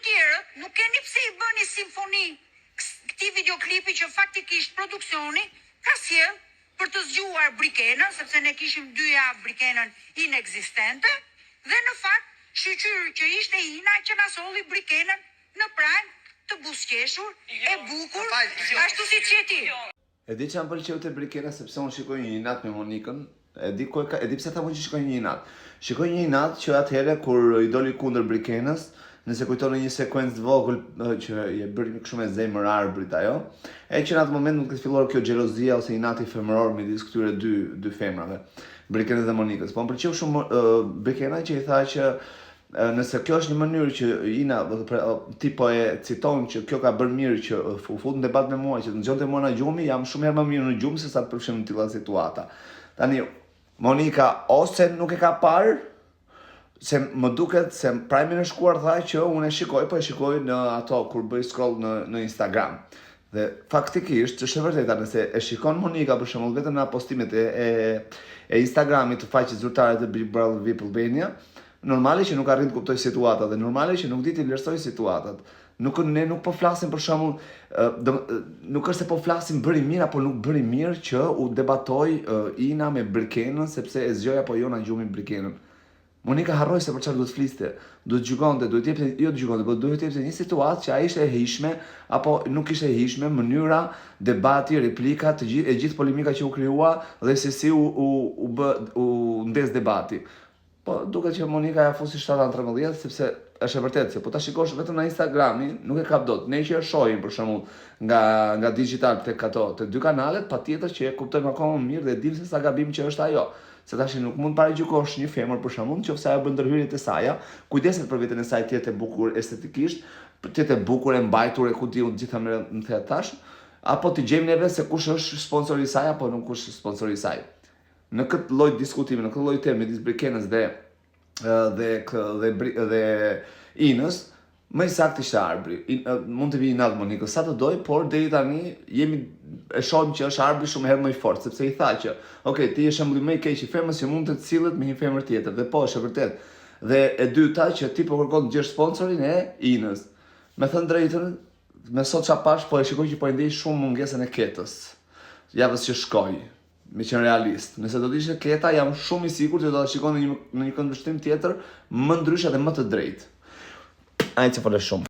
tjerët nuk keni pse i bëni simfoni këtij videoklipi që faktikisht produksioni ka sjell për të zgjuar Brikenën, sepse ne kishim 2 javë Brikenën inekzistente, dhe në fakt shqyqyr që ishte Ina që na solli Brikenën në prang të buzëqeshur, e bukur, ashtu si që ti. E di që më pëlqeu te Brikena sepse unë shikoj një inat me Monikën. E di pse thamë që shikoj një inat. Shikoj një inat që atëherë kur i doli kundër Brikenës, nëse kujton në një sekuencë të vogël që i bëri kështu me zemër arbrit ajo, e që në atë moment nuk të filluar kjo xhelozia ose inati femëror midis këtyre dy femrave, Brikenës dhe Monikës. Po më pëlqeu shumë Brikena që i tha që nëse kjo është një mënyrë që Ina ti po e citon që kjo ka bërë mirë që u fut në debat me mua, që të nxonte mua në gjumi, jam shumë herë më mirë në gjumë se sa të përfshim në tilla situata. Tani Monika ose nuk e ka parë, se më duket se prajmi në shkuar tha që unë e shikoj në ato kur bëj scroll në Instagram. Dhe faktikisht është e vërteta, nëse e shikon Monika për shembull vetëm në postimet e Instagramit të faqes zyrtare të Big Brother VIP Albania, normale që nuk arrin të kuptoj situatat dhe normale që nuk di të vlerësoj situatat. Ne nuk po flasim për shembull, nuk është se po flasim bëri mirë apo nuk bëri mirë që u debatoi Ina me Brikenën sepse e zgjoi apo jo na gjumin Brikenën. Monika harroi se për çfarë duhet fliste, duhet gjykonte, duhet jepte një situatë që ai ishte e hijshme apo nuk ishte e hijshme, mënyra, debati, replika, e gjithë polemika që u krijua dhe se si u ndes debati. Po duket që Monika ja fusi 7-13 sepse është e vërtetë se po ta shikosh vetëm në Instagrami, nuk e kap dot. Ne që e shohim për shembull nga digital tek ato, te 2 kanalet, patjetër që e kuptojmë akoma më mirë dhe dim se sa gabim që është ajo. Se tash nuk mund paragjykosh një femër për shembull, nëse ajo bën ndërhyrjet e saj, kujdeset për veten e saj të jetë e bukur estetikisht, të jetë e bukur e mbajtur e ku diun gjitha më në the tash, apo të gjejmë neve se kush është sponsori i saj apo nuk kush është sponsori i saj. Në këtë lloj diskutimi, në këtë lloj teme midis Brikenës dhe Inës, më i saktë ishte Arbri. Mund të vi inat Monikës sa të doj, por deri tani e shohim që është Arbri shumë herë më i fortë, sepse i tha që, okay, ti je shembulli më i keq i femrës që mund të cilët me një femër tjetër. Dhe po, është e vërtetë. Dhe e dyta që ti po kërkon të gjesh sponsorin e Inës. Me thënë drejtën, me sot çfarë pash, po e shikoj që po i ndej shumë mungesën e Ketës. Javës që shkoi. Me qenë realist. Nëse do të ishte Keta, jam shumë i sigurt që do ta shikoni në një këndvështrim tjetër më ndryshe dhe më të drejtë. Ai që folë shumë.